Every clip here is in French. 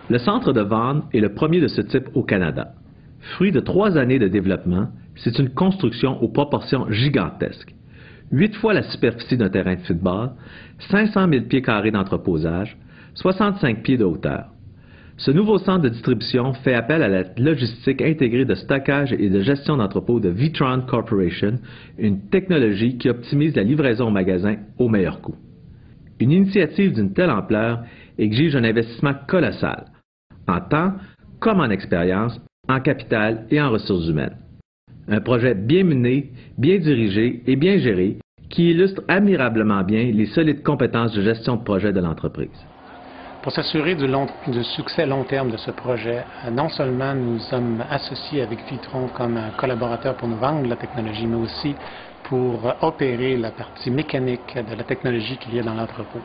Le centre de Vaughan est le premier de ce type au Canada. Fruit de 3 années de développement, c'est une construction aux proportions gigantesques. 8 fois la superficie d'un terrain de football, 500 000 pieds carrés d'entreposage, 65 pieds de hauteur. Ce nouveau centre de distribution fait appel à la logistique intégrée de stockage et de gestion d'entrepôts de Witron Corporation, une technologie qui optimise la livraison au magasin au meilleur coût. Une initiative d'une telle ampleur exige un investissement colossal, en temps comme en expérience, en capital et en ressources humaines. Un projet bien mené, bien dirigé et bien géré qui illustre admirablement bien les solides compétences de gestion de projet de l'entreprise. Pour s'assurer du succès long terme de ce projet, non seulement nous sommes associés avec Witron comme collaborateur pour nous vendre la technologie, mais aussi pour opérer la partie mécanique de la technologie qu'il y a dans l'entrepôt.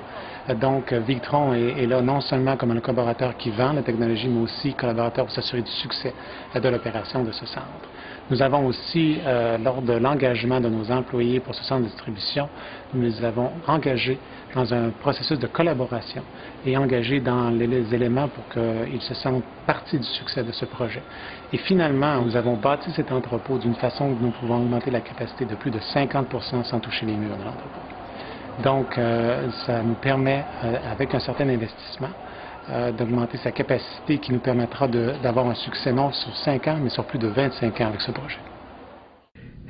Donc, Witron est là non seulement comme un collaborateur qui vend la technologie, mais aussi collaborateur pour s'assurer du succès de l'opération de ce centre. Nous avons aussi, lors de l'engagement de nos employés pour ce centre de distribution, nous avons engagé dans un processus de collaboration et engagé dans les éléments pour qu'ils se sentent partie du succès de ce projet. Et finalement, nous avons bâti cet entrepôt d'une façon où nous pouvons augmenter la capacité de plus de 50% sans toucher les murs de l'entrepôt. Donc, ça nous permet, avec un certain investissement, d'augmenter sa capacité qui nous permettra d'avoir un succès non sur 5 ans, mais sur plus de 25 ans avec ce projet.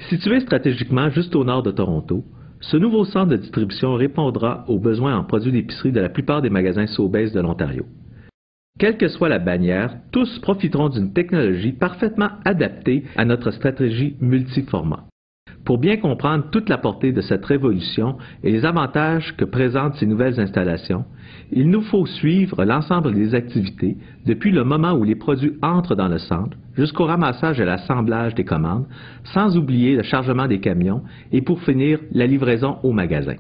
Situé stratégiquement juste au nord de Toronto, ce nouveau centre de distribution répondra aux besoins en produits d'épicerie de la plupart des magasins Sobeys de l'Ontario. Quelle que soit la bannière, tous profiteront d'une technologie parfaitement adaptée à notre stratégie multiformat. Pour bien comprendre toute la portée de cette révolution et les avantages que présentent ces nouvelles installations, il nous faut suivre l'ensemble des activités depuis le moment où les produits entrent dans le centre jusqu'au ramassage et l'assemblage des commandes, sans oublier le chargement des camions et pour finir la livraison au magasin.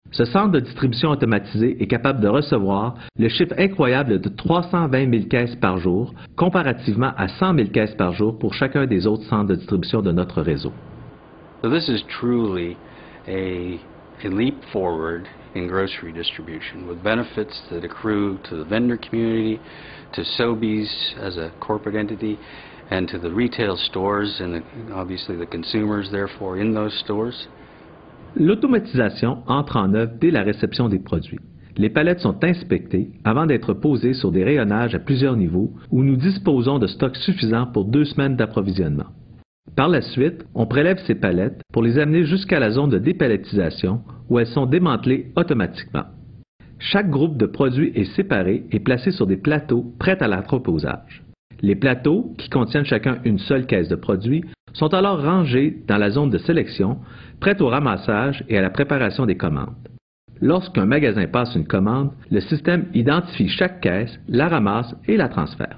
Ce centre de distribution automatisé est capable de recevoir le chiffre incroyable de 320 000 caisses par jour, comparativement à 100 000 caisses par jour pour chacun des autres centres de distribution de notre réseau. So this is truly a leap forward in grocery distribution with benefits that accrue to the vendor community, to Sobeys as a corporate entity, and to the retail stores and obviously the consumers therefore in those stores. L'automatisation entre en œuvre dès la réception des produits. Les palettes sont inspectées avant d'être posées sur des rayonnages à plusieurs niveaux où nous disposons de stocks suffisants pour 2 semaines d'approvisionnement. Par la suite, on prélève ces palettes pour les amener jusqu'à la zone de dépalettisation où elles sont démantelées automatiquement. Chaque groupe de produits est séparé et placé sur des plateaux prêts à l'entreposage. Les plateaux, qui contiennent chacun une seule caisse de produits, sont alors rangés dans la zone de sélection, prêts au ramassage et à la préparation des commandes. Lorsqu'un magasin passe une commande, le système identifie chaque caisse, la ramasse et la transfère.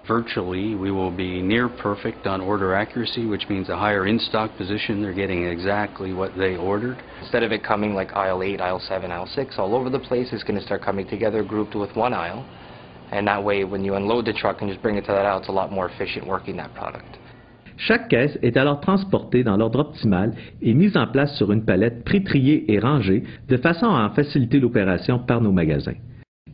Virtually, we will be near perfect on order accuracy, which means a higher in-stock position. They're getting exactly what they ordered. Instead of it coming like aisle 8, aisle 7, aisle 6, all over the place, it's going to start coming together, grouped with one aisle. And that way, when you unload the truck and just bring it to that aisle, it's a lot more efficient working that product. Chaque caisse est alors transportée dans l'ordre optimal et mise en place sur une palette pré-triée et rangée de façon à en faciliter l'opération par nos magasins.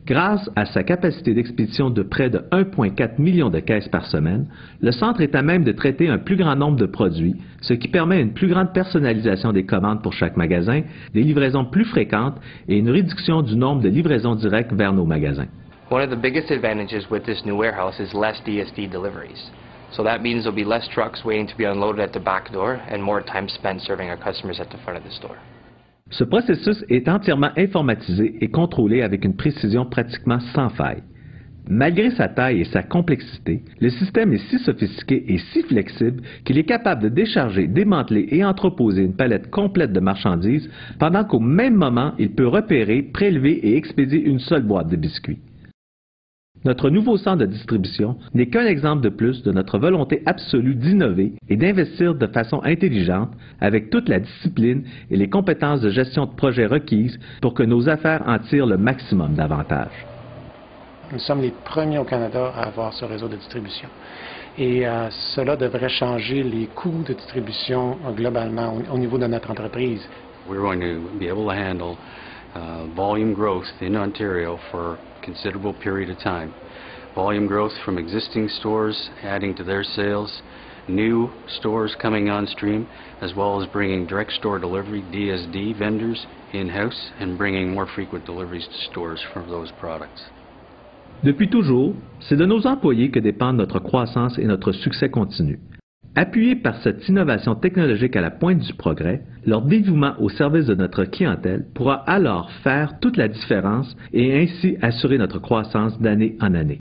Grâce à sa capacité d'expédition de près de 1,4 million de caisses par semaine, le centre est à même de traiter un plus grand nombre de produits, ce qui permet une plus grande personnalisation des commandes pour chaque magasin, des livraisons plus fréquentes et une réduction du nombre de livraisons directes vers nos magasins. One of the biggest advantages with this new warehouse is less DSD deliveries. So that means there'll be less trucks waiting to be unloaded at the back door and more time spent serving our customers at the front of the store. Ce processus est entièrement informatisé et contrôlé avec une précision pratiquement sans faille. Malgré sa taille et sa complexité, le système est si sophistiqué et si flexible qu'il est capable de décharger, démanteler et entreposer une palette complète de marchandises pendant qu'au même moment, il peut repérer, prélever et expédier une seule boîte de biscuits. Notre nouveau centre de distribution n'est qu'un exemple de plus de notre volonté absolue d'innover et d'investir de façon intelligente avec toute la discipline et les compétences de gestion de projet requises pour que nos affaires en tirent le maximum d'avantages. Nous sommes les premiers au Canada à avoir ce réseau de distribution. Et cela devrait changer les coûts de distribution globalement au niveau de notre entreprise. We're going to be able to handle volume growth in Ontario for a considerable period of time. Volume growth from existing stores adding to their sales, new stores coming on stream, as well as bringing direct store delivery, DSD vendors in-house, and bringing more frequent deliveries to stores for those products. Depuis toujours, c'est de nos employés que dépendent notre croissance et notre succès continu. Appuyés par cette innovation technologique à la pointe du progrès, leur dévouement au service de notre clientèle pourra alors faire toute la différence et ainsi assurer notre croissance d'année en année.